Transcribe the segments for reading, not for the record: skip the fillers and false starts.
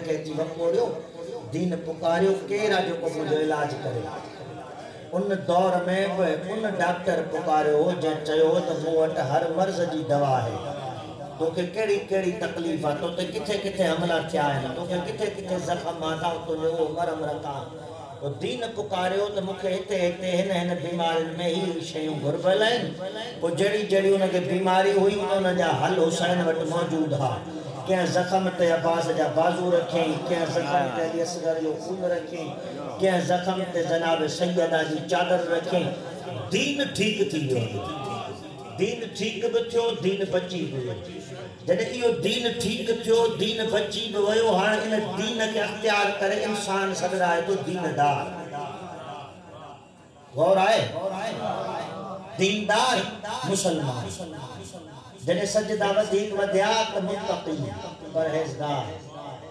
کے جی وپوڑیو دین پکاریو کیرا جو کو مجھے علاج کرے ان دور میں ان ڈاکٹر پکاریو جو چیو تو موٹ ہر مرض جی دوا ہے تو کہ کیڑی کیڑی تکلیف ہے تو کتھے کتھے حملہ کیا ہے تو کہ کتھے کتھے زخم آتا تو جو مرم رکھا تو دین پکاریو تو مکھے ہتے ہتے ہن بیمارن میں ہی شیوں گھربل ہیں وہ جڑی جڑی انہوں کے بیماری ہوئی انہوں جا حل حسین وٹ موجود ہا کیا زخم تے عباس جا بازو رکھیں کیا زخم تے علی اصغر جو خون رکھیں کیا زخم تے جناب سیدہ جی چادر رکھیں دین ٹھیک تھی دین ٹھیک بھی تھیو دین بچی بھی جڏهن اهو دین ٹھیک ٿيو دین بچي به ويو هاڻي ان دين کي اختيار ڪري انسان سڏائي تو دیندار غور آئے دیندار مسلمان جڏهن سجدا وڌيڪ وڌيا ته متقي پرهيزگار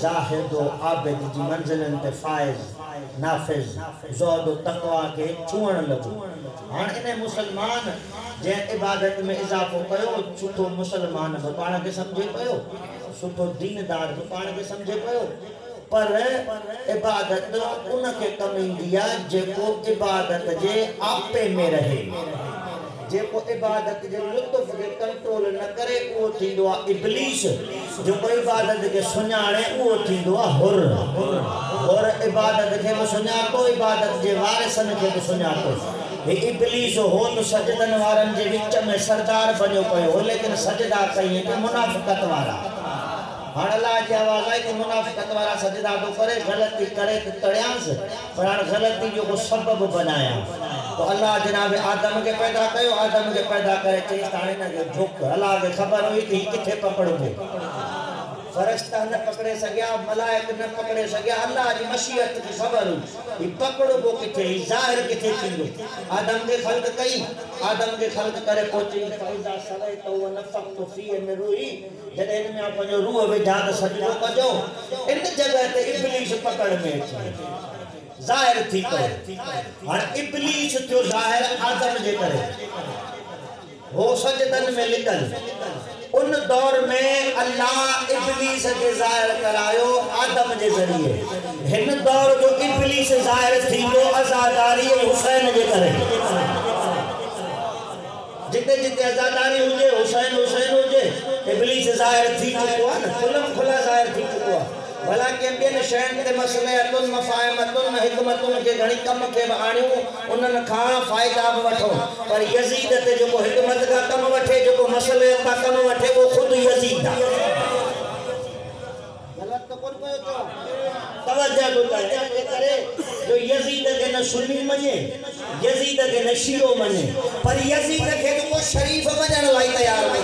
زاهد و عابد جي منزلن ته فائز نافذ زہد و تقوی کے چھوڑن لگو ہاں انہیں مسلمان جے عبادت میں اضافو کیو سٹھو مسلمان بپانا کے سمجھے پہو سٹھو دیندار بپانا کے سمجھے پہو پر عبادت ان کے کمی دیا جے کو عبادت جے آپے میں رہے جے کو عبادت جے لطف کے کنٹرول نہ کرے وہ تھی دعا ابلیس جو کو عبادت کے سنیانے وہ تھی دعا اور عبادت کے سنیاتو عبادت جے وارثن کے سنیاتو ابلیس ہو تو سجدن وارن جے وچ میں سردار بنیو پہو لیکن سجدہ کہیں کہ منافقت وارا ہاں اللہ جی آواز آئی کہ منافقت وارا سجدہ تو کرے غلطی کرے تو تڑیاں سے پر غلطی جو کو سبب بنایا تو اللہ جناب آدم کے پیدا کرو آدم کے پیدا کرے چیز تانے نہ جو جھک اللہ کے خبر ہوئی تھی کتھے پکڑو گے فرشتہ نہ پکڑے سگیا ملائک نہ پکڑے سگیا اللہ جی مشیت کی خبر ہوئی یہ پکڑو گو کتھے ہی ظاہر کتھے تھیندو آدم کے خلق کئی آدم کے خلق کرے پہنچی فائزہ صلیت و نفقت فی من روحی جدے ان میں آپ جو روح وجاد سجدو کجو ان جگہ تے ابلیس پکڑ میں ظاہر تھی کرے اور ابلیس تو ظاہر آدم جے کرے وہ سجدن میں لکل ان دور میں اللہ ابلیس کے ظاہر کرایو آدم جے ذریعے ہن دور جو ابلیس ظاہر تھی تو ازاداری حسین جے کرے جتے جتے ازاداری ہوجے حسین حسین ہوجے ابلیس ظاہر تھی چکوا نا کلم کھلا ظاہر تھی چکوا بھلا کہ بین شہن تے مسئلہتن مفاہمتن حکمتن کے گھنی کم کے بہانیوں انہاں کھاں فائدہ وٹھو پر یزید تے جو کو حکمت کا کم وٹھے جو کو مسئلہ کا کم وٹھے وہ خود یزید دا غلط تو کون کوئی تو توجہ دو کرے جو یزید کے نہ سنی منے یزید کے نہ شیعہ منے پر یزید کے جو کو شریف بنن لائی تیار ہوئے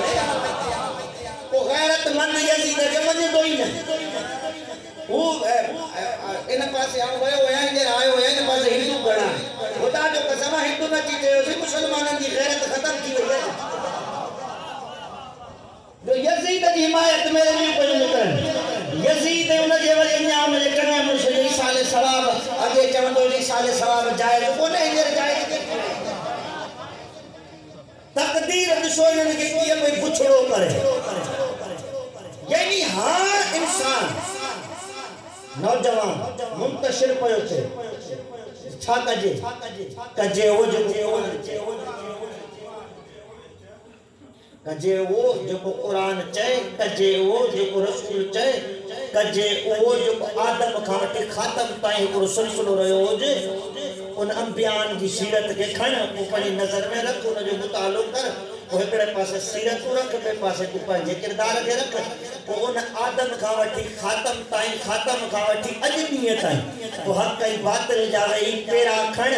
وہ غیرت مند یزید کے منے دو ہی نہ وہ ان پاسے آؤ گئے ہویا اندر آئے ہویا ان پاسے ہندو گڑا خدا جو قسمہ ہندو نہ چیتے ہو سی مسلمانوں کی غیرت ختم کی ہوئی ہے جو یزید کی حمایت میرے لیے کوئی نکرن یزید انہوں نے ولی انجام میں کرنے مرشد عیسیٰ علیہ السلام اگے چوندو عیسیٰ علیہ السلام جائے وہ نہیں اندر جائے تقدیر دشوئن کے کیا کوئی بچھڑو کرے یعنی ہاں انسان نوجوان منتشر پہو تھے چھا کجے کجے وہ جو کو قرآن چاہے کجے وہ جو کو رسول چاہے کجے وہ جو کو آدم کھاٹے خاتم تائیں کو سلسلو رہے ہو جے ان انبیان کی سیرت کے کھانا کو پنی نظر میں رکھ انہوں جو مطالعہ کر وہ ایکڑے پاسے سیرت رکھ بے پاسے کو پنجے کردار کے رکھ وہ ان آدم کھاوٹی خاتم تائیں خاتم کھاوٹی اجمیت آئیں وہ حق کئی باطل جاوے ہی پیرا کھڑ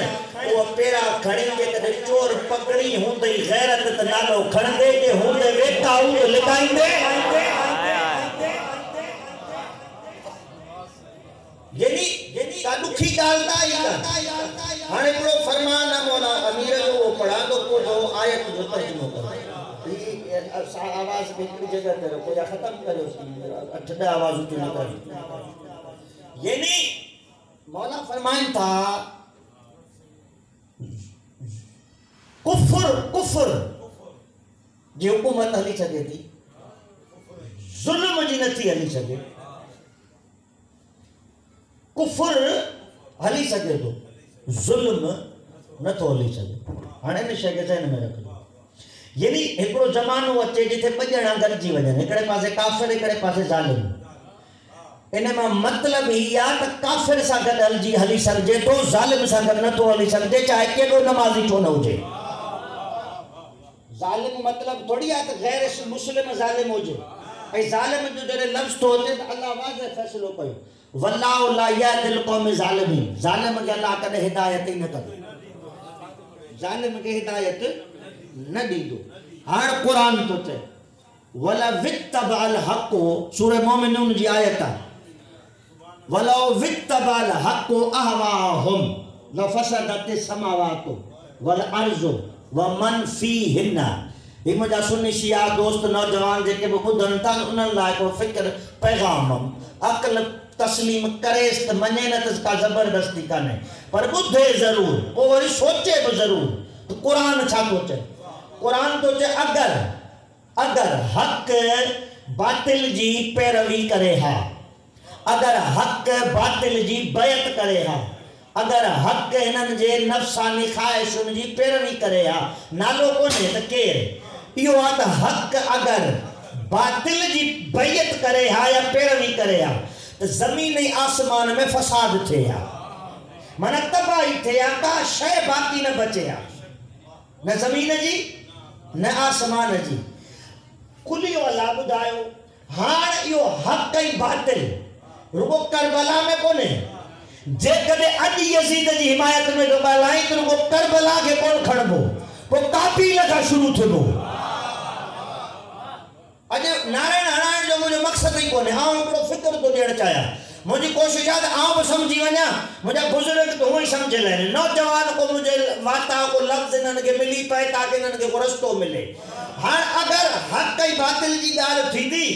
وہ پیرا کھڑیں گے کہ چور پکڑی ہوں دے غیرت تنالو کھڑ دے کہ ہوں دے ویکا ہوں دے لکائیں دے یعنی دکھی ڈالتا ہی کا ہانے پڑو فرمان مولا امیر جو وہ پڑھا دو کو جو آیت جو ترجمہ کرو آواز بہتری جگہ تے رکھو یا ختم کرو اٹھڑا آواز اٹھو نکل یعنی مولا فرمان تھا کفر جی حکومت ہلی چکے تھی ظلم نتھی ہلی سکے کفر ہلی سکے تو ظلم نہ تو ہلی سکے ہانے نے شے کے ذہن میں رکھ یعنی ایکڑو زمانو اچے جتھے پجنا گرجی وجن ایکڑے پاسے کافر ایکڑے پاسے ظالم انما مطلب ہی یا تا کافر سا گد ہلی سکجے تو ظالم سا گد نہ تو ہلی سکجے چاہے کیڑو نمازی چھو نہ ہوجے ظالم مطلب تھوڑی ہے کہ غیر مسلم ظالم ہو جائے اے ظالم جو جڑے لفظ تو ہوتے تو اللہ واضح فیصلو کوئی واللہ لا یہدی القوم ظالمین ظالم کے اللہ کدے ہدایت ہی نہ کرے ظالم کے ہدایت نہ دی دو ہر قرآن تو تے وَلَا وِتَّبَعَ الْحَقُّ سورہ مومنون جی آیت ہے وَلَا وِتَّبَعَ الْحَقُّ أَهْوَاءَهُمْ لَفَسَدَتِ السَّمَاوَاتُ وَالْأَرْضُ وَمَنْ فِيهِنَّ یہ مجھا سنی شیعہ دوست نوجوان جے کہ وہ بدھن تان انہاں لائے کو فکر پیغام عقل تسلیم کرے است منینت اس کا زبردستی کانے پر بدھے ضرور وہ وہی سوچے بھی ضرور تو قرآن چھا تو چے قرآن تو چے اگر حق باطل جی پیروی کرے ہا اگر حق باطل جی بیعت کرے ہا اگر حق انہن جے نفسانی خواہشن جی پیروی کرے ہا نالو کونے تا کیر یہ آتا حق اگر باطل جی بیعت کرے ہا یا پیروی کرے ہا تو زمین آسمان میں فساد تھے ہا منہ تباہی تھے ہا کا شے باقی نہ بچے ہا نہ زمین جی نہ آسمان جی کلیو اللہ بدھائیو ہاں یہ حق کئی باطل رکو کربلا میں کونے جے کدے اج یزید جی حمایت میں جو بلائیں تو رکو کربلا کے کون کھڑبو وہ کاپی لگا شروع تھے بو اج نارائن ہرائن جو مجھے مقصد ہی کونے آؤں کو فکر تو دیڑ چاہیا مجھے کوشش ہے آؤں سمجھی ونیا مجھے بزرگ تو ہوئی سمجھ لینے نوجوان کو مجھے واتا کو لفظ انہوں کے ملی پائے تاکہ انہوں کے رستوں ملے ہر اگر حق کئی باطل جی گال تھی دی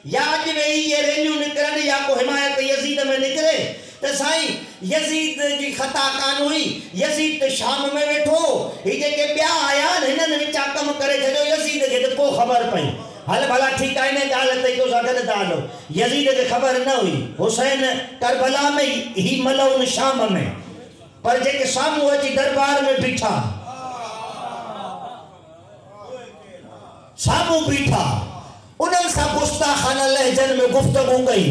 یا اج میں یہ ریلیو نکرنے یا کو حمایت یزید میں نکرے تو سائیں یزید جی خطا کان ہوئی یزید تو شام میں بیٹھو ہی جے کے بیا آیا انہوں نے چاکم کرے تھے جو یزید کے تو کو خبر پئی حال بھلا ٹھیک آئینے گالت ہے تو زاگت دالو یزید کے خبر نہ ہوئی حسین کربلا میں ہی ملون شام میں پر جے کہ شام ہوا جی دربار میں بیٹھا شامو بیٹھا انہوں سا گستاخانہ لہجن میں گفتگو گئی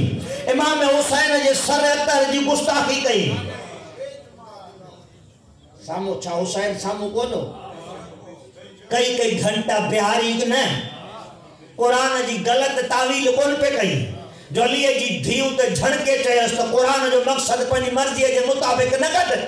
امام حسین جے سر اتر جی گستاخی گئی سامو چھا حسین سامو کو دو کئی گھنٹہ بہاری نے قرآن جی غلط تعویل کون پہ کئی جو لیے جی دھیو تے جھڑکے چاہیے تو قرآن جو مقصد پنی مرضی ہے جو مطابق نہ کر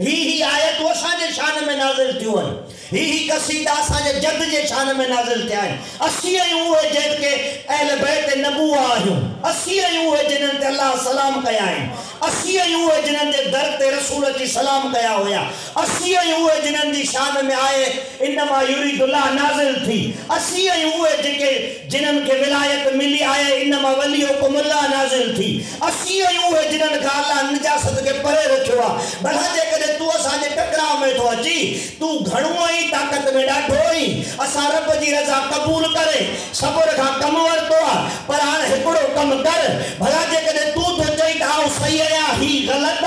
ہی آیت وہ ساجے شان میں نازل تھی ہوئے ہی قصیدہ ساجے جد جے شان میں نازل تھی آئیں اسی ایوں ہے جد کے اہل بیت نبوہ آئیں اسی ایوں ہے جنہاں تے اللہ سلام کیا آئیں اسی ایوں ہے جنہاں تے در تے رسول کی سلام کیا ہویا اسی ایوں ہے جنہاں دی شان میں آئے انما یرید اللہ نازل تھی اسی ایوں ہے جنہاں کے ولایت ملی آئے انما ولیکم اللہ نازل تھی اسی ایوں ہے جنہاں کا اللہ نجاست کے پرے رکھوا بھلا جے کہ تو ساجے ٹکراؤ میں تو اچھی تو گھڑوں ہی طاقت میں ڈاٹھوئی اسا رب جی رضا قبول کرے صبر کا کم ورتو پر آن ہکڑو کم کر بھلا جے کہ تو چاہیے آؤ صحیح ہے ہی غلط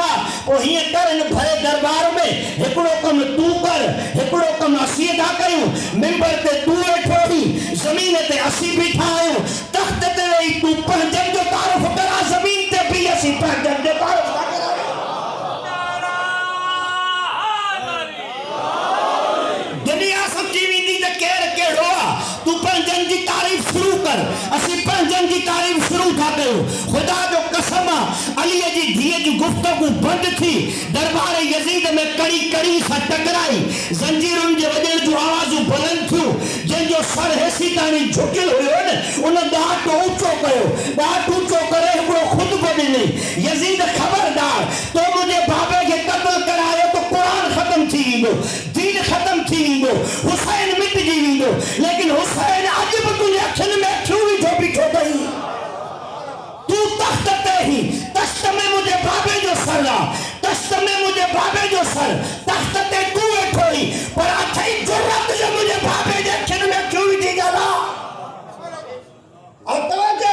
وہ ہی کرن بھرے دربار میں ہکڑو کم تو کر ہکڑو کم اسی ادا کروں ممبر تے تو اٹھوڑی زمین تے اسی بیٹھا آئوں تخت تے رہی تو پہنجن جو تعارف کرا زمین تے بھی اسی پہنجن جو تعارف کرا تو پنجن کی تعریف شروع کر اسی پنجن کی تعریف شروع تھا کرو خدا جو قسم علی جی دھیے جو گفتگو بند تھی دربار یزید میں کڑی سا ٹکرائی زنجیرن جو وجہ جو آوازو بلند تھو جن جو سر حیثی تانی جھکل ہوئے انہیں دہات اونچو کرے وہ خود بڑی نہیں یزید خبردار تو مجھے بابے کے قتل کرائے تو قرآن ختم تھی گو دین ختم تھی گو حسین مٹ جی گو لیکن حسین عجب تجھے اکھن میں کیوں جو بیٹھو گئی تو تخت تے ہی تخت میں مجھے بابے جو سر لا تخت میں مجھے بابے جو سر تخت تے تو بیٹھوئی پر اچھائی جرات جو مجھے بابے جو اکھن میں کیوں دی گا اور توجہ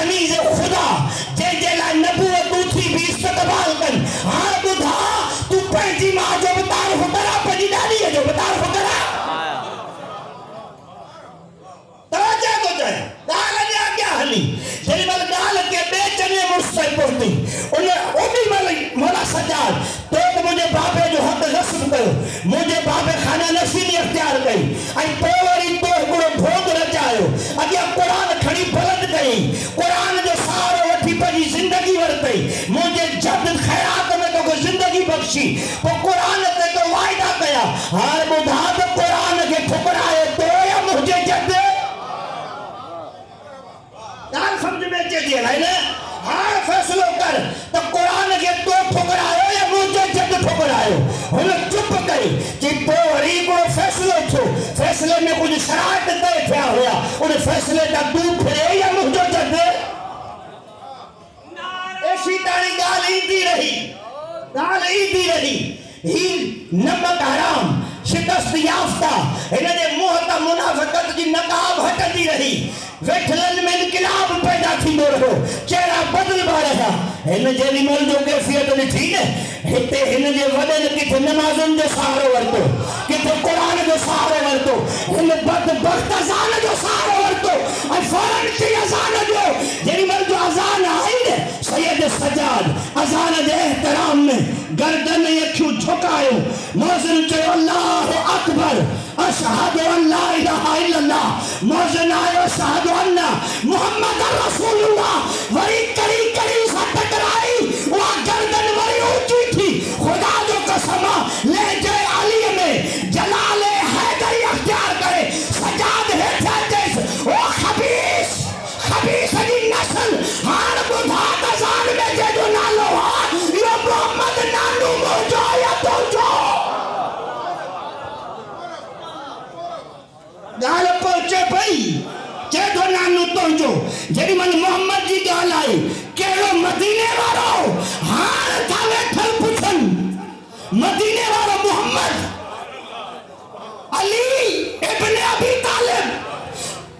تمیز خدا جے جے لائے نبوت دوتھی بھی استقبال کن ہاں بدھا تو پہنچی ماں جو بتار فکرہ پہنچی ڈالی ہے جو بتار فکرہ توجہ کو چاہے دالا جا کیا حلی جنہی مل دالا کے بیچنے مستقل پڑھتی انہیں مولا سجاد تو مجھے باپے جو حق غصب کرو مجھے باپے خانہ نشینی اختیار گئی آئی پوری تو گڑو بھوگ رچائیو اگیا قرآن کھڑی بلند گئی قرآن جو سارو وٹھی پجی زندگی ورطئی مجھے جد خیرات میں تو زندگی بخشی وہ قرآن تے تو وائدہ کیا ہر بدھا تو قرآن کے ٹھکرائے تو یا مجھے جد دار سمجھ میں چاہیے نا ہر فیصلو کر تو قرآن کے تو ٹھکرائے یا مجھے جد ٹھکرائے انہیں چپ گئی کہ پوری کو فیصلے چھو فیصلے میں کچھ شرائط دے پھیا ہویا انہیں فیصلے کا دو پھرے یا مجھے جد ایسی تاری گال ہی دی رہی ہی نمک حرام شکست یافتہ انہیں دے محتا منافقت کی نقاب ہٹ دی رہی ویٹھلن میں انقلاب پیدا تھی دو رہو چہرہ بدل با رہا انہیں جیلی مل جو کیفیت نہیں تھی نا ہتے انہیں جے وڈن کتے نمازن جو سہارو ورتو کتے قرآن جو سہارو ورتو انہیں بدبخت ازان جو سہارو ورتو اور فورن کی ازان جو جیلی مل جو ازان آئی نے سید سجاد ازان دے احترام میں گردن یکیوں جھکائیو موزن چاہو اللہ اکبر اشہد ان لا الہ الا اللہ موزن آئیو اشہد ان محمد رسول اللہ وری کری کری سا ٹکرائی وہاں گردن وری اونچی تھی خدا جو قسمہ لے جائے علی میں جلال حیدری اختیار کرے سجاد ہے جیس وہ خبیث دی نسل ہار بدھا دزان میں جے جو نالو ہاں یہ محمد نانو موجو یا تو جو گال پہنچے پئی جے دو نانو تو جو جیڑی من محمد جی گال آئی کیڑو مدینے وارو ہاں تھاوے تھل پچھن مدینے وارو محمد علی ابن ابی طالب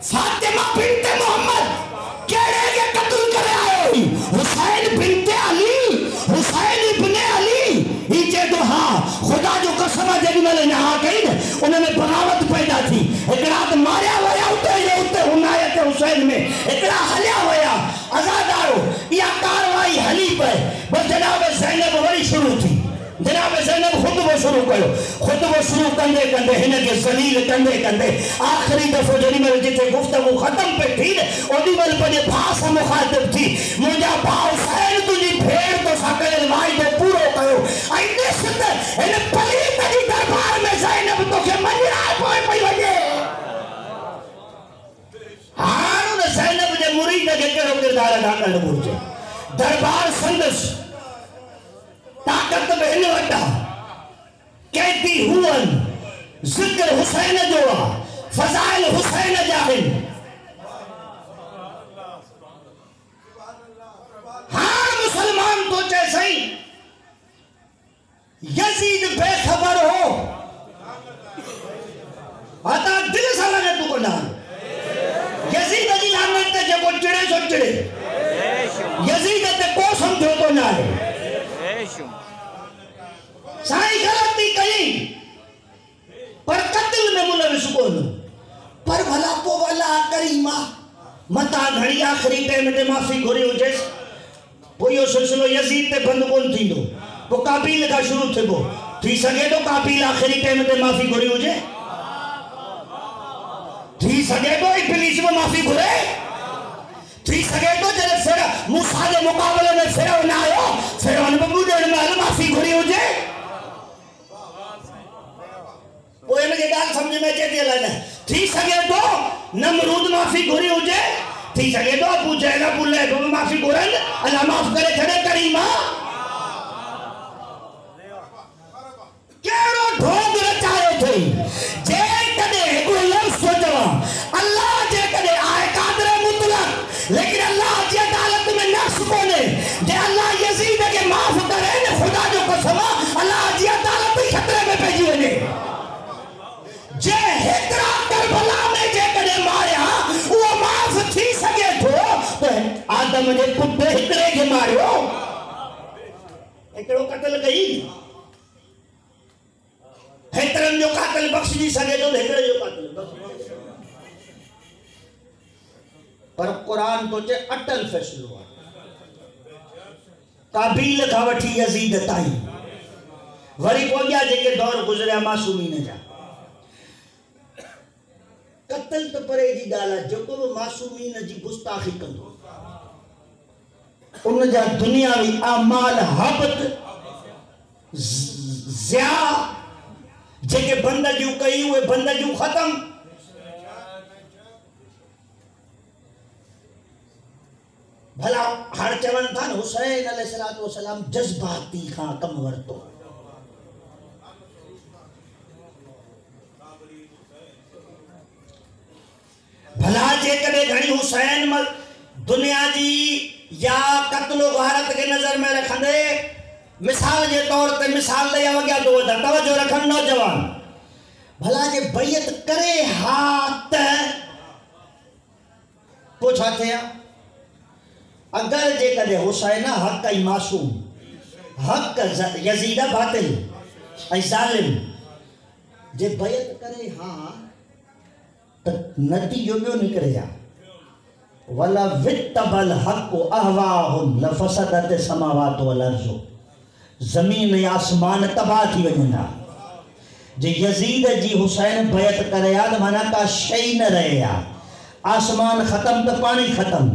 فاطمہ بنت محمد کیڑے کے قتل کرے آئے ہوئی حسین بنت علی حسین ابن علی ہی چے دو ہاں خدا جو قسمہ جنہی میں نہا گئی نا انہوں نے بغاوت پیدا تھی اقرات ماریا ہویا ہوتے عنایت حسین میں اقرا حلیا ہویا ازادارو یا کاروائی حلی پر بس جناب زینب وری شروع تھی جناب زینب خطبہ شروع کرو خطبہ شروع کندے کندے ہنے کے ذلیل کندے کندے آخری دفعہ جنہی میں جتے گفتگو ختم پہ تھی اور دیول پہ بھاسا مخاطب تھی مجھا باؤ سین تجھی بھیڑ تو ساکر وائی دے پورو کرو آئینے ستر ہنے پلی تجھی دربار میں زینب تو کہ منجرائے پوئے پئی وجے ہارون زینب جے مرید کے کرو کردار ادا کر لگو دربار سندس طاقت بہن وٹا کہتی ہون ذکر حسین جوا فضائل حسین جاہن ہاں مسلمان تو جیسے ہی یزید بے خبر ہو آتا دل سالنے تو کو نال یزید جی لانت تے جب وہ چڑے سو چڑے یزید تے کو سمجھو تو نال سائی غلطی کہیں پر قتل میں ملوث کون پر بھلا پو والا کریمہ متا گھڑی آخری ٹائم تے معافی گھری ہو جیس وہ یہ سلسلو یزید تے بند کون تھی دو وہ قابیل کا شروع تھے وہ تھی سکے تو قابیل آخری ٹائم تے معافی گھری ہو جائے تھی سکے تو ابلیس میں معافی گھرے تھی سکے تو جب موسیٰ کے مقابلے میں فرعون آئے فرعون ببو دیڑ میں معافی گھری ہو جائے وہ انہیں یہ گال سمجھ میں چاہتے ہیں تھی سکے تو نمرود معافی گھری ہو جائے تھی سکے تو ابو جہل ابو لہب میں معافی گھرن اللہ معاف کرے کھڑے کریمہ کیڑو ڈھوگ رچائے تھے جے کدے کوئی لفظ سوچوا اللہ جے کدے آئے قادر مطلق لیکن اللہ جی عدالت میں نقص کونے جے اللہ یزید کے معاف کرے خدا جو قسمہ اللہ جی عدالت خطرے میں بھیجی ہونے جے ہکرا کربلا میں جے کدے ماریا وہ معاف تھی سکے تو ایکڑو قتل گئی ہیترن جو قاتل بخش جی سکے تو ہیکڑے جو قاتل بخش پر قرآن تو چے اٹل فیصلو قابیل تھا وٹھی یزید تائیں وری کو گیا جے کے دور گزریا معصومین جا قتل تو پرے جی گالا جو کو معصومین جی گستاخی کندو ان جا دنیاوی اعمال حبت زیاء جے کے بندگیوں کئی ہوئے بندگیوں ختم بھلا ہر چون تھا حسین علیہ السلام جذباتی خاں کم ورتو بھلا جے کدے گھنی حسین دنیا جی یا قتل و غارت کے نظر میں رکھن دے مثال جے طور تے مثال دے یا وگیا دو دا توجہ رکھن نوجوان بھلا جے بیعت کرے ہاتھ پوچھا تھے اگر جے کدے حسین حق ای معصوم حق یزید باطل ای ظالم جے بیعت کرے ہاں تو نتیجو بیو نکرے جا وَلَا وِتَّبَ الْحَقُّ أَهْوَاهُمْ لَفَسَدَتِ السَّمَاوَاتُ وَالْأَرْضُ زمین یا آسمان تباہ تھی وجنا جے یزید جی حسین بیعت کرے یاد مانا کا شئی نہ رہے یا آسمان ختم تو پانی ختم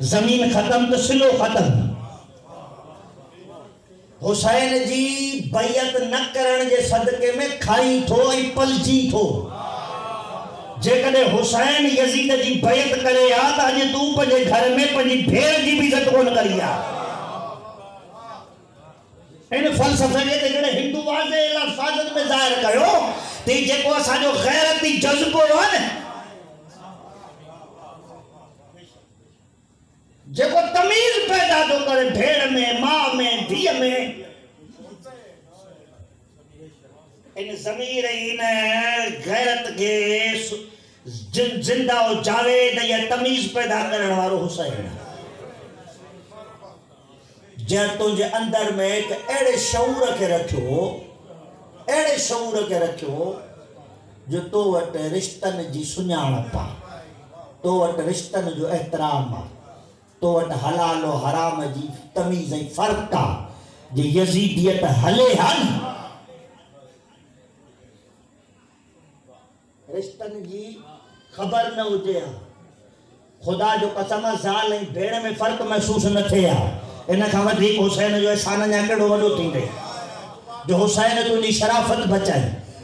زمین ختم تو سلو ختم حسین جی بیعت نہ کرن جے صدقے میں کھائی تھو ای پل جی تھو جے کدے حسین یزید جی بیعت کرے یاد آج تو پنجے گھر میں پنجی بھیڑ جی بھی عزت کون کریا ان فلسفے کے جڑے ہندو واضح الفاظت میں ظاہر کرو تی جے کو اسا جو غیرتی جذبو ہے جے کو تمیز پیدا جو کرے بھیڑ میں ماں میں دھی میں ان ضمیر ان غیرت کے زندہ و جاوید یا تمیز پیدا کرنے وارو حسین جہاں تجھے اندر میں ایک ایڑے شعور کے رکھو جو تو وٹ رشتن جی سنیاں پا تو وٹ رشتن جو احترام تو وٹ حلال و حرام جی تمیز فرق کا جی یزیدیت حلے ہن رشتن جی خبر نہ ہو جیا خدا جو قسم زال نہیں بھیڑ میں فرق محسوس نہ تھے انہاں کھا ودھیک حسین جو احسان جا کڑو وڈو تھی گئے جو حسین تجھی شرافت بچائی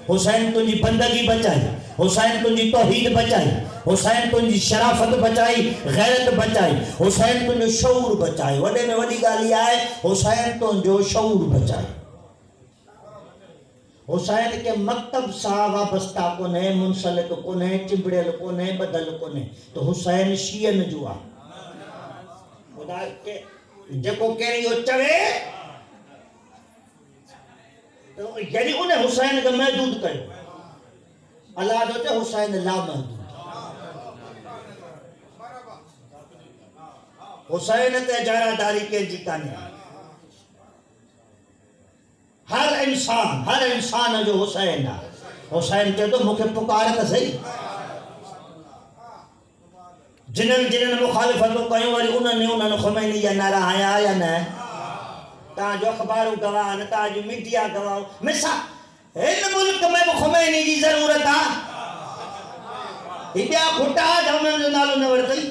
حسین تجھی بندگی بچائی حسین تجھی توحید بچائی حسین تجھی شرافت بچائی غیرت بچائی حسین تجھو شعور بچائی وڈے میں وڈی گالی آئے حسین تجھو شعور بچائی حسین کے مکتب صحابہ بستا کونے منسلک کونے چمبڑیل کونے بدل کونے تو حسین شیعن جوا خدا کے جکو کہری ہو چوے تو یعنی انہیں حسین کا محدود کرو اللہ دوتے حسین لا محدود حسین تے جارہ داری کے جیتانے ہر انسان جو حسین کے تو مکھے پکارت صحیح جنن مخالفتوں کہیں والی انہوں نے خمینی یا نہ رہا یا نہ تاں جو اخباروں گواہ تاں جو میڈیا گواہ مثال ان ملک میں خمینی کی ضرورت ہے بیا کھٹا جو انہوں نے نالو نہ ورتی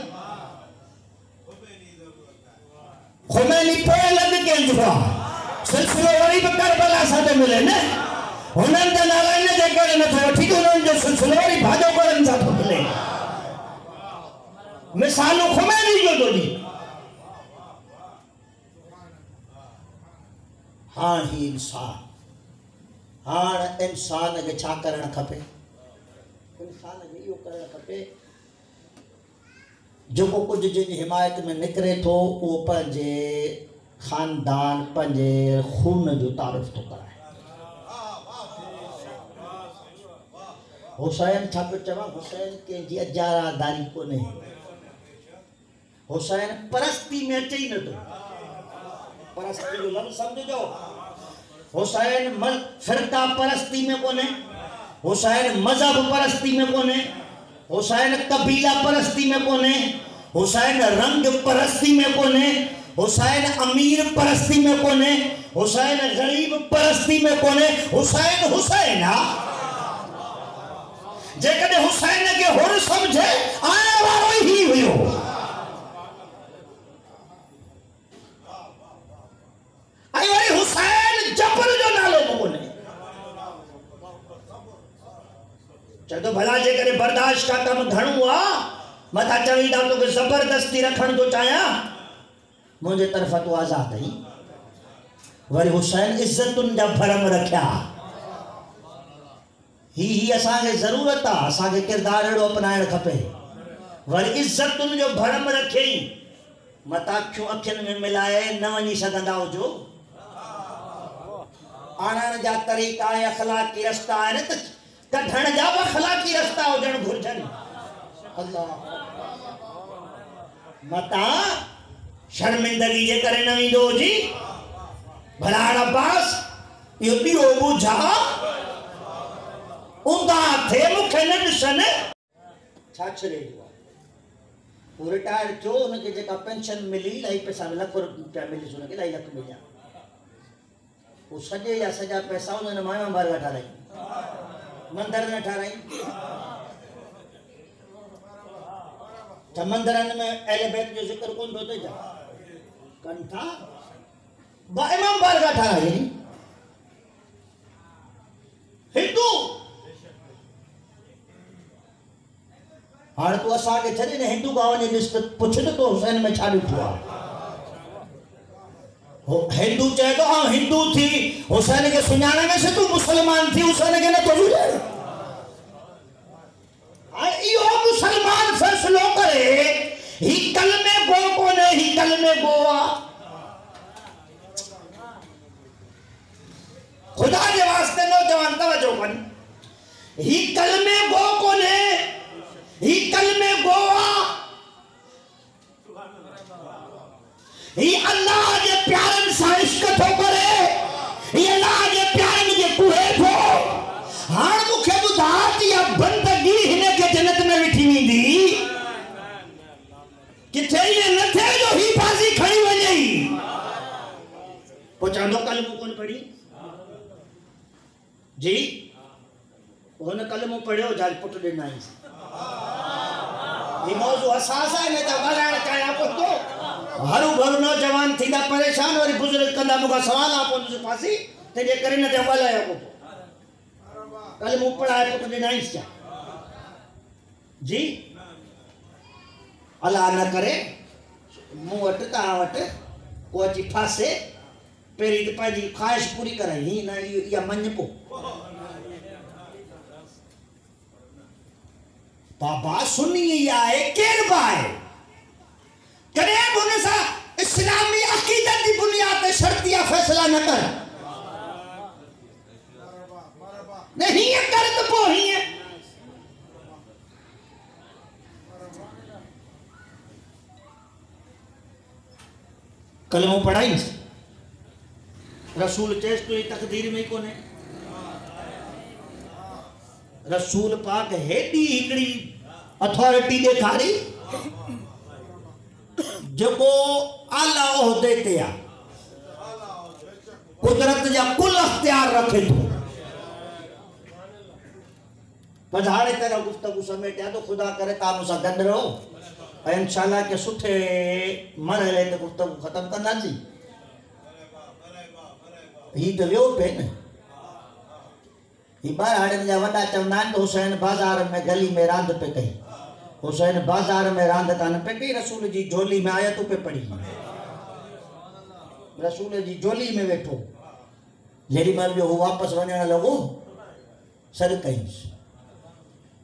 خمینی پہ لگ کے انجبا سلسلہ وری پہ کربلا ساتھ ملے نا انہوں نے نالائن نے دیکھے نہ تھا ٹھیک انہوں نے جو سلسلہ وری بھاجو کرن ساتھ ملے مثالو خمینی جو دو دی ہاں ہی انسان کے چھا کرنا کھپے انسان کے یہ کرنا کھپے جو کو کچھ جن حمایت میں نکرے تو وہ پنجے خاندان پنجے خون جو تعارف تو کرائے حسین چھاپے چوا حسین کے جی اجارہ داری کو نہیں حسین پرستی میں اچھے ہی نہ تو پرستی جو لفظ سمجھ جو حسین فرقہ پرستی میں کونے، حسین مذہب پرستی میں کونے، حسین قبیلہ پرستی میں کونے، حسین رنگ پرستی میں کونے، حسین امیر پرستی میں کونے، حسین غریب پرستی میں کونے، حسین حسین جے کدے حسین کے ہر سمجھے آنے وارو ہی ہوئیو آئی واری حسین جبر جو نالو کونے چاہتو بھلا جے کدے برداشت کا کم گھنو ہوا متا چوی دا تو کہ زبردستی رکھن تو چاہیا مجھے طرف تو آزاد ہے وری حسین عزتن جا بھرم رکھیا ہی اساں کے ضرورت ہے اساں کے کردار اڑو اپنائن کھپے وری عزتن جو بھرم رکھے متا کیوں اکھن میں ملائے نہ ونی سگندا ہو جو آنن جا طریقہ اخلاقی رستہ ہے نا کڈھن جا اخلاقی رستہ ہو جن گھرجن اللہ متا شرمندگی جے کرے نوی دو جی بھلان عباس یہ دیو بجھا اندھا تھے مکھے نڈشن چھاچرے ہوا وہ ریٹائر کیوں انہیں کہ جگہ پینشن ملی لائی پیسہ ملا کیا ملی سنے کہ لائی لکھ ملیا وہ سجے یا سجا پیسہ انہوں نے مائیں بار گھٹا رہی مندر نے اٹھا رہی جب مندران میں اہل بیت جو ذکر کون دھوتے جا کنٹھا با امام بار گھٹا رہی ہندو ہاں تو اسا کے چھڑے نے ہندو گاونے جس پوچھت تو حسین میں چھاڑی ہوا ہندو چاہے تو ہاں ہندو تھی حسین کے سنانے میں سے تو مسلمان تھی حسین کے نہ تو جڑے ایو مسلمان فیصلو کرے ہی کلمے گو کونے ہی کلمے گوا خدا کے واسطے نوجوان توجہ کن ہی کلمے گو کونے ہی کلمے گوا ہی اللہ جے پیارن سا عشق تھو کرے ہی اللہ جے پیارن جے کوئے تھو ہاں مکھے بدھات یا بندگی ہنے کے جنت میں بٹھی نہیں دی کہ تھے یہ نہ تھے جو ہی بازی کھڑی ہو جائی پوچھاندو کلمہ کون پڑھی جی انہوں نے کلمہ پڑھے ہو جال پٹ دینا ہی یہ موضوع حساس ہے نہیں تو بلائن چاہے آپ کو تو ہرو بھرو نوجوان تھی دا پریشان اور بزرگ کندہ مگا سوال آپ ان سے پاسی تے جے کریں نہ تے بلائن آپ کو کلمہ پڑھا ہے پٹ دینا ہی جی اللہ نہ کرے مو وٹ تا وٹ کو اچھی پھاسے پیری تے پاجی خواہش پوری کریں ہی نہ یا منج پو بابا سنیے یا ہے کیر بائے قریب ہونے سا اسلامی عقیدت دی بنیاد شرطیہ فیصلہ نہ کر نہیں ہے کرد پو ہی ہے کلمہ پڑھائی رسول چیز تو یہ تقدیر میں کونے رسول پاک ہیڈی ہکڑی اتھارٹی دیکھاری جو کو آلہ عہدے تیا قدرت یا کل اختیار رکھے تو پدھاڑے تیرا گفتگو سمیٹیا تو خدا کرے تام اسا گند رہو انشاءاللہ کہ سٹھے مرحلے تے گفتگو ختم کرنا جی ہی تو ویو پہ نا ہی بار ہاڑن جا وڈا چونان تو حسین بازار میں گلی میں راند پہ کہی حسین بازار میں راند کان پہ کہی رسول جی جولی میں آیتوں پہ پڑھی رسول جی جولی میں بیٹھو جیری مال جو واپس ونیانا لگو سر کہیں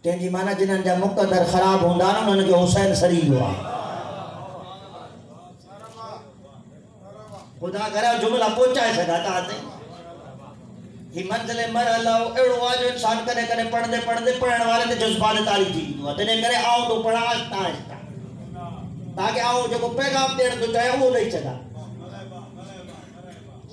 تین جی مانا جنہاں جا مقدر خراب ہوندانا انہوں نے کہ حسین سری ہوا خدا کرا جملہ پوچھا ہے سکھاتا آتے ہی منزل مرحلہ اڑو آجو انسان کرے کرے پڑھ دے پڑھنے والے تے جذبات تاری تھی تینے کرے آؤ تو پڑھا آستا آستا تاکہ آؤ جو کو پیغام دیر تو چاہے وہ نہیں چکا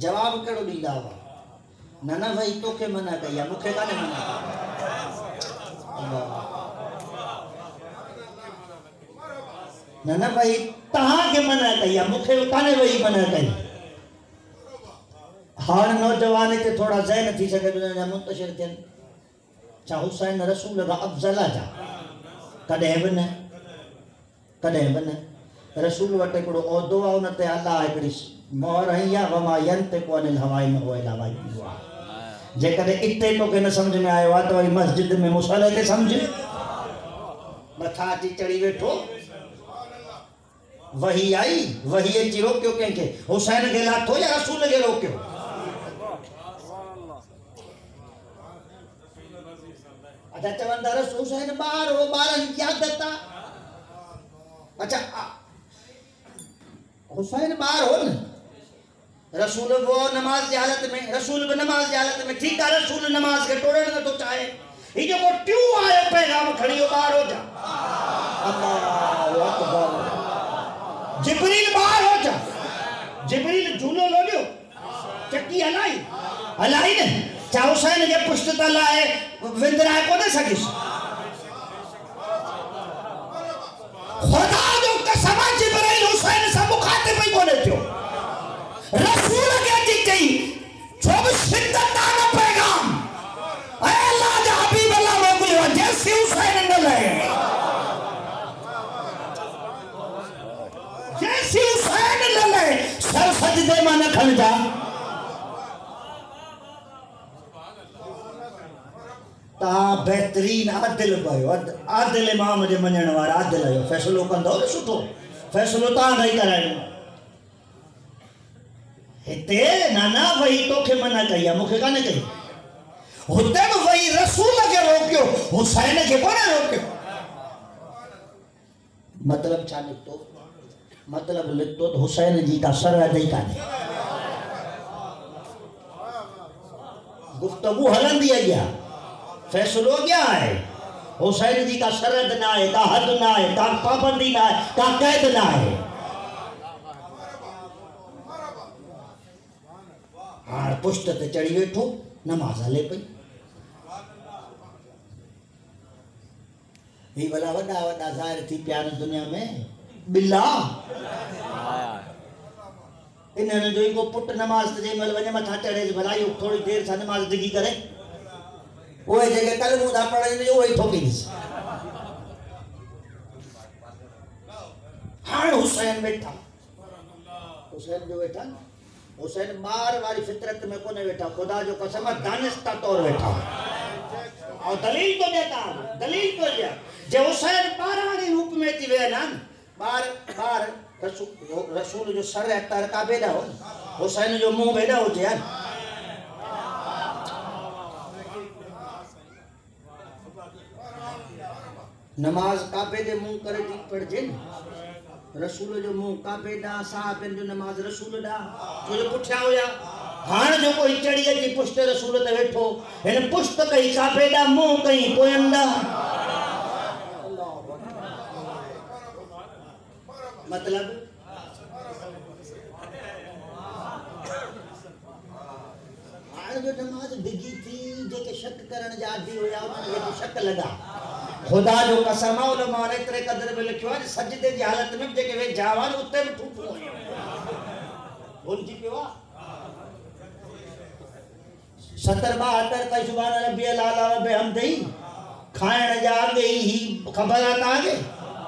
جواب کڑو ڈیلا ہوا نہ بھائی تو کے منع کیا مکھے کا نے منع کیا نہ بھائی تہاں کے منع کیا مکھے کا نے بھائی منع کیا ہاں نوجوانے تے تھوڑا ذہن تھی سکے منتشر تھے چاہ حسین رسول کا افضلہ جا کدے بنے رسول وٹے کڑو او دعا انتے اللہ ایکڑی مہر ہیا وما ينطق عن الهوى ان هو الا وحی یوحى جے کدے اتے تو کہ نہ سمجھ میں آئے وا تو مسجد میں مصلی تے سمجھ متھا چی چڑی بیٹھو وحی آئی وحی چی روکیو کہ حسین کے لاتھو یا رسول کے روکیو اچھا چوندہ رسول حسین باہر ہو بارن کیا دیتا اچھا حسین باہر ہو نا رسول وہ نماز کی حالت میں رسول وہ نماز کی حالت میں ٹھیک ہے رسول نماز کے ٹوڑے نہ تو چاہے یہ جو وہ ٹیو آئے پیغام کھڑی ہو باہر ہو جا اللہ اکبر جبریل باہر ہو جا جبریل جھولو لو لیو چکی ہلائی نے چاہ حسین کے پشت تلا ہے وندرائے کو دے سکیس خدا جو قسمہ جبریل حسین سے مخاطب ہی کو دیتے ہو رسول کے جی کئی چھوب شدت آنا پیغام اے اللہ جا حبیب اللہ موکلی ہوا جیسی حسین نے لئے جیسی حسین نے لئے سر سجدے مانا کھل جا تا بہترین عادل بھائیو عادل امام جے منجن وارا عادل آئیو فیصلو کندو سٹھو فیصلو تا نہیں کرائیو ہتے نانا وہی تو کے منع کیا مکھے کا نہیں کہی ہوتے میں وہی رسول کے روکیو حسین کے کونے روکیو مطلب چاہ لکھتو مطلب لکھتو تو حسین جی کا سر دئی کا نہیں گفتگو حلن دیا گیا فیصلو کیا ہے حسین جی کا سرد نہ ہے کا حد نہ ہے کا پابندی نہ ہے کا قید نہ ہے ہاں پشت تے چڑی بیٹھو نماز لے پئی یہ بلا وڈا ظاہر تھی پیار دنیا میں بلا انہوں نے جو کو پٹ نماز تے مل ونے متھا چڑھے بھلا یہ تھوڑی دیر سے نماز ڈگی کرے وہ جگہ کل مودہ پڑھے نہیں وہی ٹھوکی نہیں ہاں حسین بیٹھا حسین جو بیٹھا حسین مار والی فطرت میں کونے بیٹھا خدا جو قسم دانستہ طور بیٹھا اور دلیل کو دیتا دلیل کو دیا جو حسین بارانی روپ میں تھی وینان بار رسول جو سر رہتا رکا بیدہ ہو حسین جو منہ بیدہ ہو جائے نماز کعبے دے منہ کرے دی پڑھ جن رسول جو منہ کعبے دا صاحبین جو نماز رسول دا جو پٹھیا ہویا ہاں جو کوئی چڑی ہے جی پشت رسول تے بیٹھو ان پشت کئی کعبے دا منہ کئی پویندا مطلب ہاں جو نماز ڈگی تھی جو کہ شک کرن جاتی ہویا انہوں نے یہ شک لگا خدا جو قسمہ علماء نے اتنے قدر میں لکھوا سجدے کی حالت میں جے کہ وہ جاوان اتے میں ٹھوٹو ہوئے بول جی پیوا 70-72 کا سبحان ربی العالی و بحمدہی کھائن جا گئی ہی خبرات آگے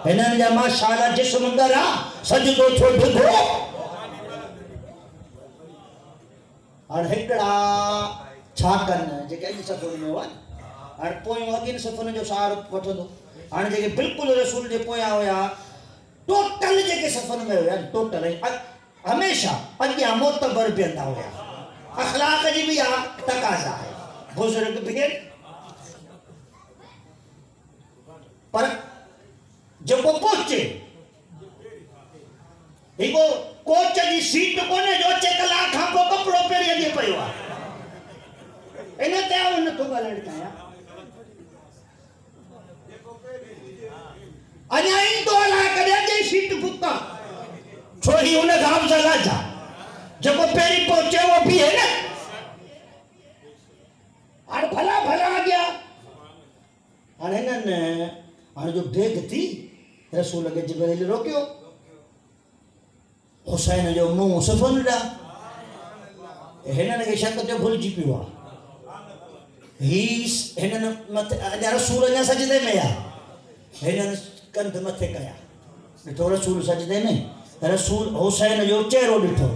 انہوں نے ماشاءاللہ جسم گرا سجدو چھوڑ دھو اور ہکڑا چھاکن جے کہ ایسی سفر میں ہوا اور پوئیں اگین سفر جو سہارو وٹھو دو اور جے کہ بالکل رسول جے پویا ہویا ٹوٹل جے کہ سفر میں ہویا ٹوٹل ہمیشہ اگیا معتبر بھی اندہ ہویا اخلاق جی بھی تقاضا ہے بزرگ بھی پر جو کو پہنچے ایک کوچ جی سیٹ کو نے جو چیک لاکھ ہم کو کپڑوں پہ رہے پہ ہوا انہیں تے آؤں انہیں تو گا لڑکا ہے انہیں تو اللہ کرے جی سیٹ بکا چھوڑی انہیں گھام چلا جا جب وہ پیری پہنچے وہ بھی ہے نا اور بھلا بھلا آ گیا اور جو بیگ تھی رسول کے جبریل روکیو حسین جو منہ صفن ڈا ہنن کے شک جو بھول جی پیوا ہیس ہنن مت رسول نے سجدے میں آ ہنن کندھ متھے کیا تو رسول سجدے میں رسول حسین جو چہرو ڈٹھو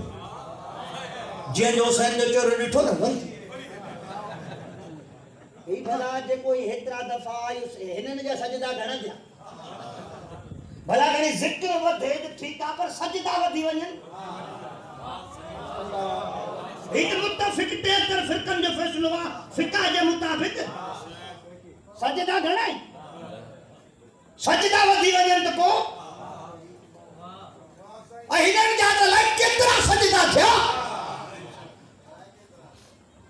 جے جو حسین جو چہرو ڈٹھو نا بھل ای بھلا جے کوئی ہترا دفعہ ہنن جا سجدہ گھنا دیا بھلا گھنی ذکر ودھے ٹھیک آ پر سجدہ ودھی ونجن ایک متفق 73 فرقن جو فیصلہ فقہ جے مطابق سجدہ گھنا ہے سجدہ ودھی ونجن تو کو ہنن جا تو لائک کترا سجدہ تھیا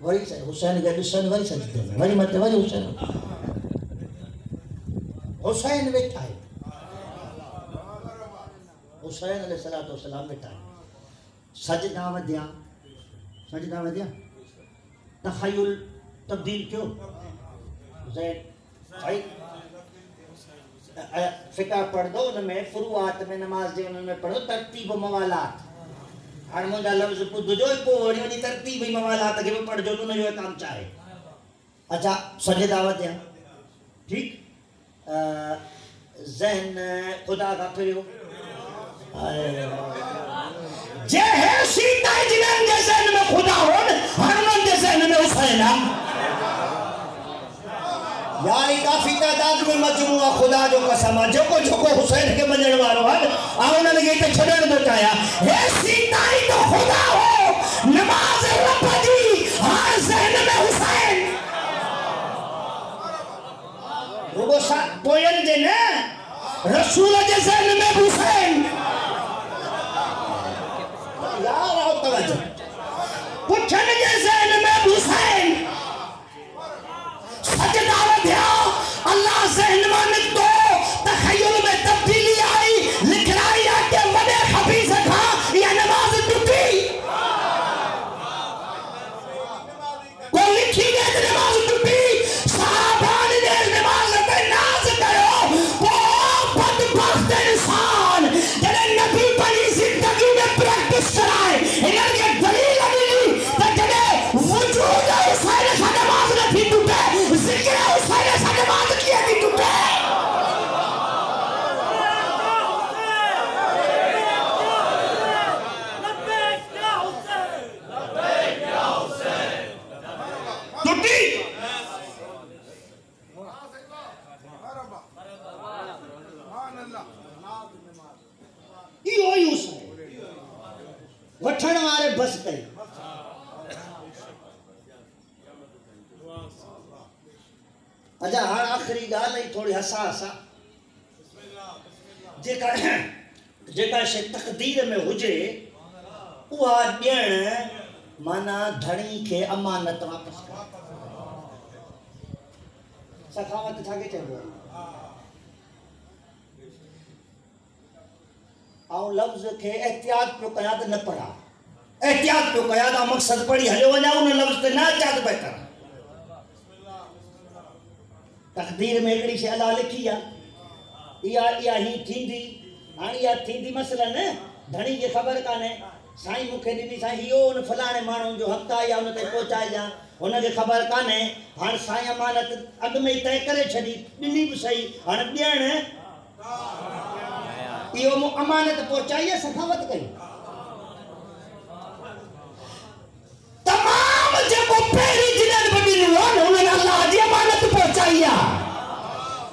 وہی حسین کے حسین وہی سجدے میں وہی مت وہی حسین بیٹھا ہے حسین علیہ السلام بیٹھا ہے سجدہ ودیا تخیل تبدیل کیوں زید صحیح فقہ پڑھ دو ان میں فروعات میں نماز دے ان میں پڑھو ترتیب و موالات ہر مجھا لفظ پودھو جو ایک پوڑی ونی ترتیب ہی موالات کہ وہ پڑھ جو تو جو کام چاہے اچھا سجدہ ودیا ٹھیک ذہن خدا کا پھریو جے ہے سیتا جنان دے ذہن میں خدا ہون ہرمن دے ذہن میں حسین یعنی کافی تعداد میں مجموعہ خدا جو قسمہ جو کو حسین کے منجن وارو ہے آؤنا نے گئی تے چھڑن دو چاہیا ہے سیتا ہی تو خدا ہو نماز رب دی ہر ذہن میں حسین رگو پوین دے نا رسول کے ذہن میں حسین یار آؤ توجہ پچھن کے ذہن میں حسین سجدہ ودھیا اللہ ذہن مانت دو تخیل میں تبدیلی آئی لکھرائی آکے وڈے خبیث تھا یہ نماز ٹوٹی کوئی لکھی گئے نماز ٹوٹی صحابان نے نماز پہ ناز کرو وہ بدبخت انسان جنہیں نبی بنی زندگی میں پریکٹس کرائے انہیں یہ دلیل ملی کہ جنہیں وجود حسین سے نماز نہ تھی ٹوٹے ذکر حسین سے نماز کیا تھی ٹوٹے ٹوٹی یہ ہوئی حسین وٹھن والے بس گئی اجا ہر آخری گال ہے تھوڑی حساسا جیکا شے تقدیر میں ہوجے وہ ڈیڑ مانا دھڑی کے امانت واپس کر سخاوت تھا کے چاہو آؤں لفظ کے احتیاط پہ قیاد نہ پڑھا احتیاط پہ قیاد مقصد پڑھی ہلے وجہ انہیں لفظ تے نہ چاہت بہتر تقدیر میں اگڑی سے اللہ لکھی یا ہی تھیندی آنی یا تھیندی مثلا نے دھڑی یہ خبر کانے سائیں مکھے دی سائیں ہیو ان فلانے مانوں جو حق آیا انہوں تے پہنچائے جا انہوں کے خبر کانے ہر سائیں امانت اگ میں تے کرے چھڑی ڈلی بھی صحیح ہر ڈیڑ یہ امانت پہنچائیے سخاوت کئی تمام جب وہ پہلی جنن بڑی نوان انہوں نے اللہ دی امانت پہنچائیا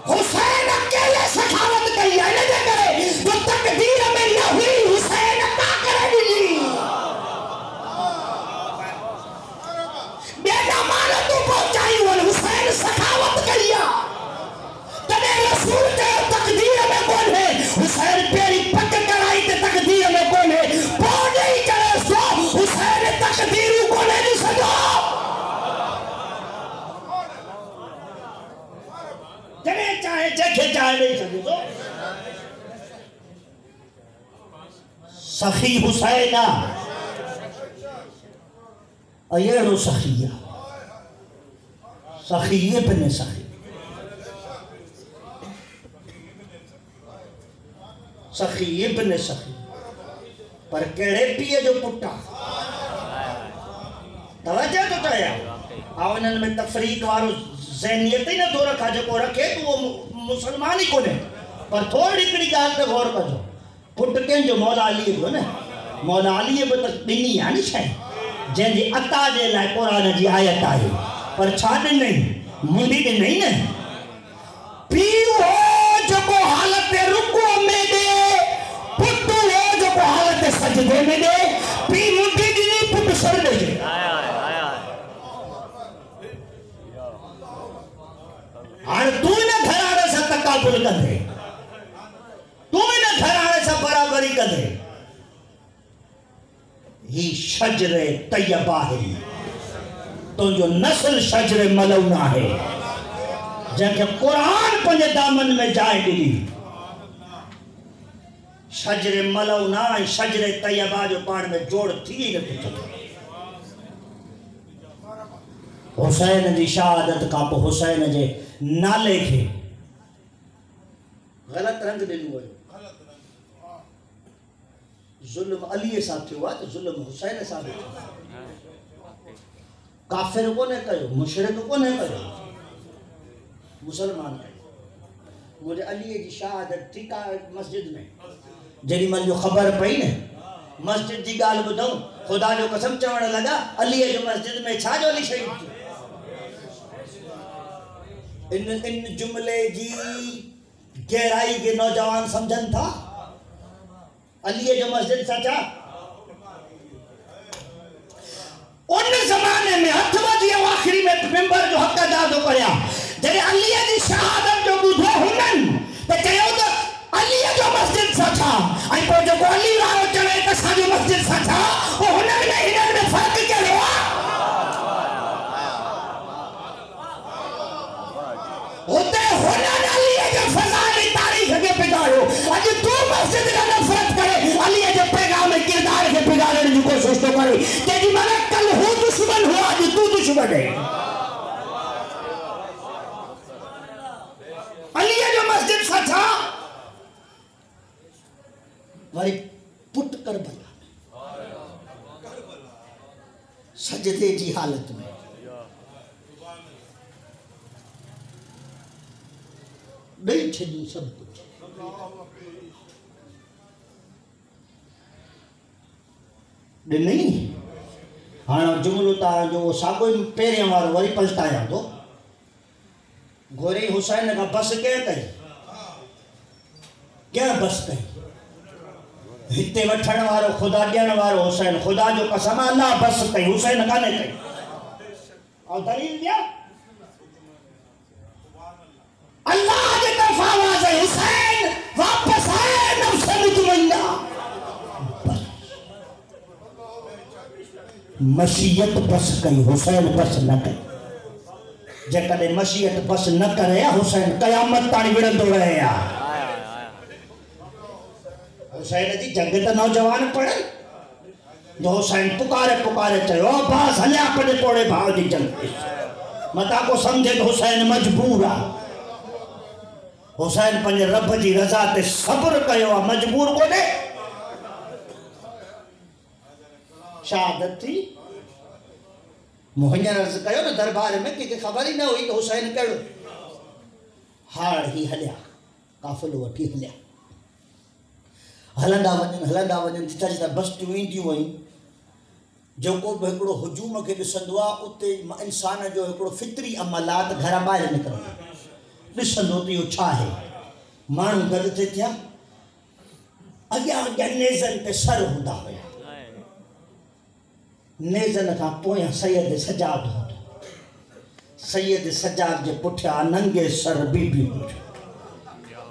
حسین اکیلے سخاوت کئی ہے نہ کرے جو تقدیر میں نہ ہوئی حسین کا کرے دی بیٹا امانت پہنچائی وہ حسین سخاوت کیا تنے رسول کے تقدیر میں کون ہے حسین پیری پک کرائی تے تقدیر میں کون ہے پونے ہی کرے سو حسین تقدیر کو نہیں سجا جنے چاہے جگہ چاہے نہیں سجو سخی حسینہ ایڑو سخیہ سخی ابن سخی سخی ابن سخی پر کیڑے پیے جو پٹا توجہ تو چاہیا آونن میں تفریق وارو ذہنیت ہی نہ دو رکھا جو کو رکھے تو وہ مسلمان ہی کونے پر تھوڑی کڑی گال تے غور کرو پٹ کے جو مولا علی جو نا مولا علی بتا دینی یعنی شاید جن جی عطا دے لائے قرآن جی آیت آئی پر چھاڑ نہیں مندی دے نہیں نا پیو ہو جو کو حالت رکو میں دے پٹو ہو جو کو حالت سجدے میں دے پی مندی دی نہیں پٹ سر دے جے اور تو انہیں گھر آنے سے تقابل کر دے تو انہیں گھر آنے سے برابری کر دے ہی شجر طیبہ ہے تو جو نسل شجر ملونہ ہے جن کے قرآن پنجے دامن میں جائے گی شجر ملونہ شجر طیبہ جو پان میں جوڑ تھی رکھتے تھے حسین جی شہادت کا پو حسین جی نالے کے غلط رنگ دلو ہے ظلم علی صاحب تھی ہوا تو ظلم حسین صاحب تھی کافر کو نے کہو مشرک کو نے کہو مسلمان کہو مجھے علی جی شہادت تھی مسجد میں جنہی من جو خبر پہی نے مسجد جی گال بدھوں خدا جو قسم چوڑ لگا علی جو مسجد میں چھا جو علی شہید تھی ان جملے جی گہرائی کے نوجوان سمجھن تھا علی جو مسجد سچا ان زمانے میں ہتھوا جی آخری میں ممبر جو حق ادا تو کریا جنہیں علی جی شہادت جو بدھو ہنن تو کہو تو علی جو مسجد سچا آئی پر جو علی وارو چلے تو ساجو مسجد سچا وہ ہنن میں ہنن میں فرق کیا ہوا ہوتے ہنن علی جو فضائل تاریخ کے پگاڑو آج تو مسجد کا نفرت کرے علی جو پیغام کردار کے پگاڑنے کی کوشش تو کرے تیری ملک کل ہو دشمن ہوا آج تو دشمن ہے علی جو مسجد سچا واری پٹ کربلا سجدے جی حالت میں نہیں چھڑی سب کچھ نہیں ہاں جملو تا جو ساگوئی پیریاں وارو واری پلٹایا تو گوری حسین کا بس کیا کہی کیا بس کہی ہتے وٹھن وارو خدا ڈیان وارو حسین خدا جو قسم اللہ بس کہی حسین کا نہیں کہی اور دلیل دیا اللہ کے طرف آواز ہے حسین واپس آئے نفس مطمئنہ مشیت بس کئی حسین بس نہ کئی جے کدے مشیت بس نہ کرے حسین قیامت تاڑی وڑن دو رہے یا حسین جی جنگ تا نوجوان پڑھن جو حسین پکارے چاہے او باز ہلے اپنے پوڑے بھاؤ دی جنگ متا کو سمجھے کہ حسین مجبور آ حسین پنجے رب جی رضا تے صبر کہو مجبور کو دے شہادت تھی مہنجر عرض کہو نا دربار میں کہ خبر ہی نہ ہوئی کہ حسین کہو ہاڑ ہی ہلیا کافل وٹھی ہلیا ہلندا ونجن جتا جتا بستیوں ایندیوں ہوئیں جو کو بہکڑو ہجوم کے ڈسندوا اتے انسان جو ہکڑو فطری عملات گھر باہر نکلو ڈسندو تو یہ چھا ہے مانو گد تے تھیا اگیا نیزن تے سر ہوندا ہویا نیزن کا پویا سید سجاد ہوتا سید سجاد جے پٹھیا ننگے سر بی بی پٹھیا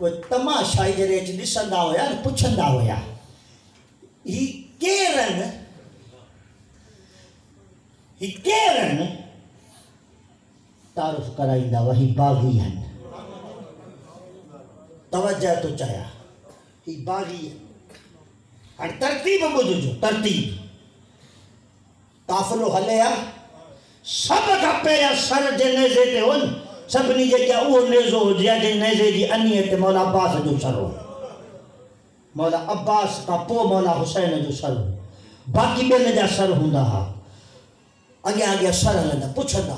وہ تماشائی جے ریچ ڈسندا ہویا پچھندا ہویا ہی کیرن تعارف کرائیندہ وہی باغی ہیں توجہ تو چاہیا ہی باغی ہیں اور ترتیب بدھو جو قافلو ہلے سب کا پہیا سر جے نیزے تے ہون سبنی جے کیا وہ نیزو ہو جیا جے نیزے جی انیت مولا عباس جو سر ہو مولا عباس کا پو مولا حسین جو سر ہو باقی بین جا سر ہوندا ہا آگے آگے سر ہلندا پوچھندا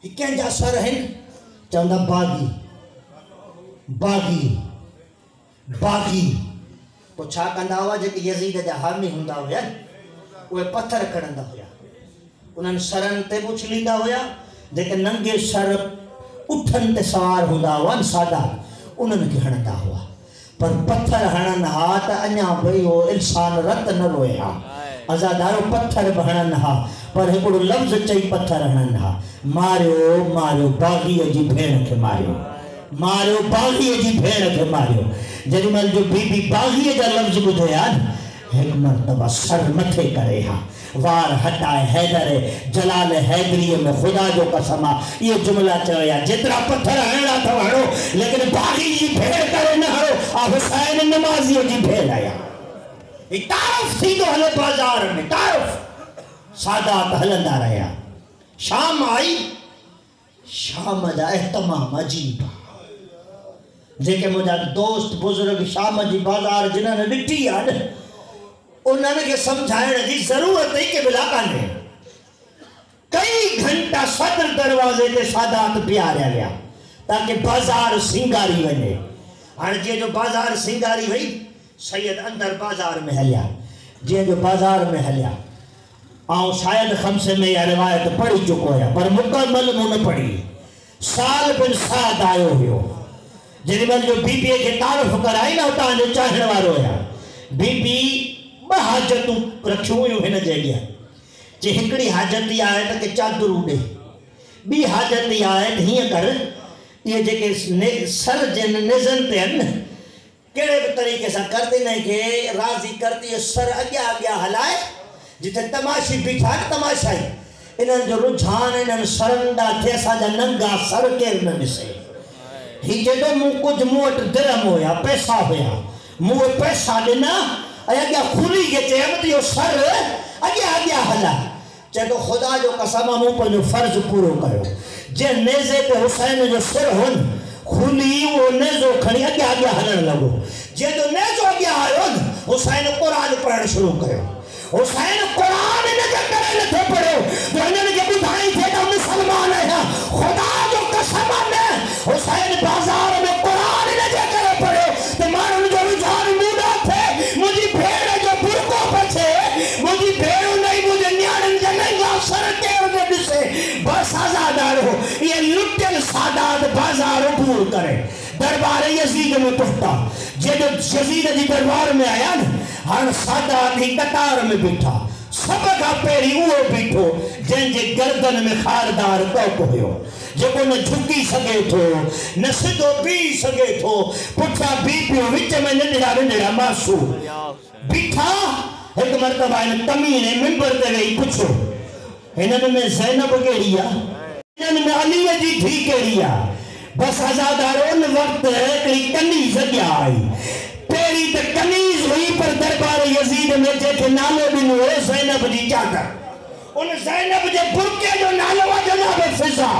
یہ کہیں جا سر ہیں چاہندا باغی باغی باغی وہ چھا کندا ہوا جے کہ یزید جا حامی ہوندا ہویا وہ پتھر کڑندا ہویا انہاں سرن تے پوچھ لیندا ہویا لیکن ننگے سر اٹھن تے سوار ہوندا ہوا سادہ انہاں کے ہندا ہوا پر پتھر ہنن ہا تا انیا بھئی وہ انسان رت نہ روئے ہا ازادارو پتھر بہنن ہا پر ہکڑو لفظ چاہی پتھر ہنن ہا ماریو ماریو باغی جی بھیڑ کے ماریو ماریو باغی جی بھیڑ کے ماریو جنہی مل جو بی بی باغی جا لفظ بدھو یاد ایک مرتبہ سر متھے کرے ہاں وار ہٹائے حیدر جلال حیدری میں خدا جو قسمہ یہ جملہ چاہیا جتنا پتھر ہیڑا تھا ہڑو لیکن باغی جی بھیڑ کرے نہ ہڑو حسین نمازی جی بھیڑ آیا یہ تعرف تھی تو ہلے بازار میں تعرف سادات ہلندہ رہا شام آئی شام جا احتمام عجیب لیکن مجھا دوست بزرگ شام جی بازار جنہوں نے ڈٹی یاد انہوں نے سمجھائے جی ضرورت ہے کہ بلاکہ نے کئی گھنٹہ صدر دروازے تے سادات پیاریا گیا تاکہ بازار سنگاری بنے اور جی جو بازار سنگاری ہوئی سید اندر بازار میں ہلیا جی جو بازار میں ہلیا آؤں شاید خمسے میں یہ روایت پڑھی چکو ہے پر مکمل منہ پڑھی سال بن سات آئے ہوئے جنہی بل جو بی بی کے تعارف کرائی نہ ہوتا ہے چاہنے وارو ہے بی بی حاجتوں رکھوں ہوئے ہن جے گیا جے ہکڑی حاجت ہی آئے تک چادر اڑے بی حاجت ہی آئے ہی کر یہ جے کہ سر جن نزن تے ہیں کیڑے بھی طریقے سے کرتے نہیں کہ راضی کرتی ہے سر اگیا اگیا ہلائے جتے تماشی بٹھا کے تماشائی انہاں جو رجھان انہاں سرندہ تھے ساجا ننگا سر کیر نہ نسے ہی جدو مو کچھ موٹ درم ہویا پیسہ ہویا مو پیسہ دینا اگیا کھولی کے چہمت یہ سر اگیا اگیا ہلا جدو خدا جو قسمہ مو پر جو فرض پورو کرو جے نیزے پہ حسین جو سر ہون کھولی وہ نیزو کھڑی اگیا اگیا ہلن لگو جے جو نیزو اگیا ہون حسین قرآن پڑھن شروع کرو حسین قرآن نجا کرے لتھے پڑھو جو انہوں نے بدھائی تھے کہ مسلمان ہے خدا جو قسمہ میں حسین بازار میں قرآن نجا کرے پڑھو تو مارن جو رجھان مودا تھے مجھے بھیڑ جو برکو پچھے مجھے بھیڑ نہیں مجھے نیارن جنگا سر کے انہیں دسے بس آزادار ہو یہ لٹل سادات بازار دور کرے دربار یزید میں پہتا جب یزید جی دربار میں آیا ہر سادات ہی قطار میں بیٹھا سب کا پیری وہ بیٹھو جن جے گردن میں خاردار توپ ہوئے جو کو نہ جھکی سکے تھو نہ سدو پی سکے تھو پٹھا بی پیو وچ میں نڈڑا ماسو بیٹھا ایک مرتبہ ان تمین منبر تے گئی پوچھو انہوں نے زینب کیڑیا انہوں نے علی جی تھی کیڑیا بس آزادارون وقت کئی کنیز گیا آئی پیری تے کنیز ہوئی پر دربار یزید میں جے کہ نالو بن ہوئے زینب جی چاکر ان زینب جے برکے جو نالو جناب فضا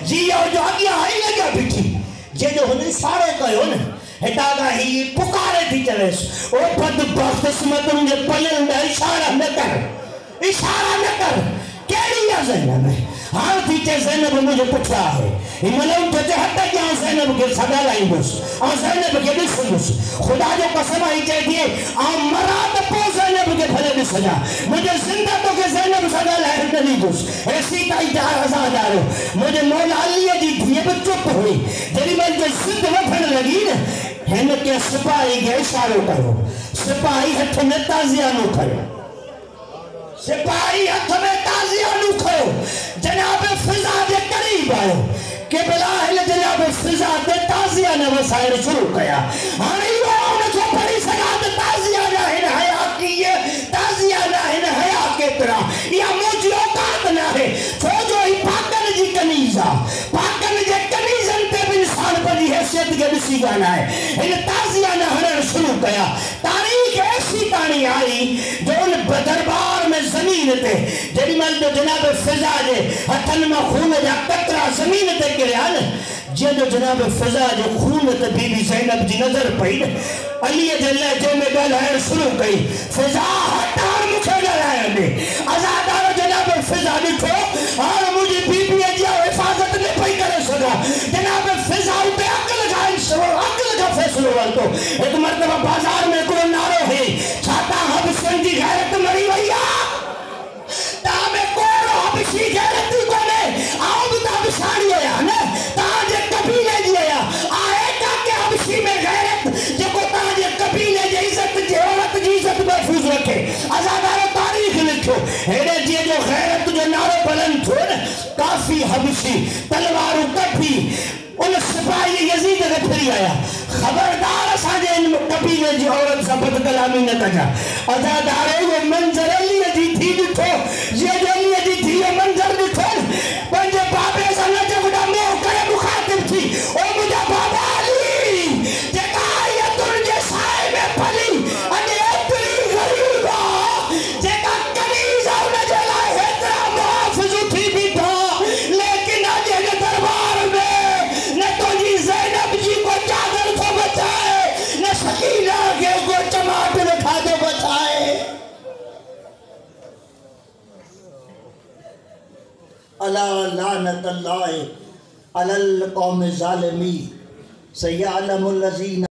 جی جو آگیا آئی لگا بیٹھی جے جو ہنیں سارے کہے ہونے ہٹاگا ہی پکارے تھی چلیس او پد بخت اسمت انجھے پلن دا اشارہ نہ کر کیڑی یا زینب ہے ہاں تیچے زینب مجھے پچھا ہے ملون تجھے حتی کہ آن زینب کے صدا لائیں بس آن زینب کے دس بس خدا جو قسم آئی چاہتی ہے آن مراد پو زینب کے بھلے بھی سجا مجھے زندہ تو کہ زینب صدا لائیں نہیں بس ایسی تائی جہاں رضا دارو مجھے مولا علیہ جی دھیے پر چپ ہوئی جنہی میں جو زند وفن لگی نا ہم کے سپاہی کے اشاروں کرو سپاہی ہتھ میں تازیہ نو کرو سپاہی ہتھ میں تازیہ نو کرو جناب فضا دے قریب آئے کہ بلاہل جناب فضا دے تازیہ نے وسائر شروع کیا ہمیں وہ جو پڑی سکا دے تازیہ ناہن حیاء کیے تازیہ ناہن حیاء کے طرح یا مجھے اوقات نہ ہے تو جو ہی پاکن جی کنیزہ پاکن جی کنیزن تے بھی انسان پر جی حیثیت کے بسی گانا ہے انہیں تازیہ ناہن شروع کیا تاریخ ایسی کانی آئی جو ان دربار میں زمین تے جڑی مل تو جناب فضا دے ہتھن میں خون جا قطرہ زمین تے گریا جدو جناب فضا جو خون تے بی بی زینب جی نظر پئی علی جلہ جو میں گلائیں شروع کئی فضا ہٹار مکھے گلائیں دے ازادار جناب فضا لکھو اور مجھے بی بی اجیا حفاظت نے پئی کرے سکا جناب فضا پہ عقل کا فیصلو والتو ایک مرتبہ بازار میں کوئی نارو ہے چھاتا حبشن کی غیرت مری ویا تابے کوڑو حبشی غیرت کونے آؤ بھی تابشانی ہویا نا تاجے قبیلے جی ہویا آئے گا کہ حبشی میں غیرت جو کو تاجے قبیلے جی عزت جی عورت جی عزت محفوظ رکھے ازادار تاریخ لکھو ایڈے جی جو غیرت جو نارو بلند تھو کافی حبشی تلوارو کٹھی ان سپاہی یزید کے پھری آیا خبردار ساجے ان قبیلے جی عورت سبت کلامی نہ کجا ازادارے وہ منظر علی جی تھی دکھو یہ جو علی جی تھی یہ منظر دکھو پنجے بابے سنگا جگڑا موہ کرے مخاطب تھی او مجھا بابا علی جگہ آئیت ان جے سائے میں پھلی انہیں اتری غریبا جگہ کنیزہ انہیں جلائے اترا محافظ تھی بھی تھا لیکن آجے کے دربار میں نہ تو جی زینب جی کو چادر کو بچائے نہ سکینہ کے کو چماٹ رکھا دے بچائے اللہ لعنت اللہ علی القوم الظالمین سیعلم الذین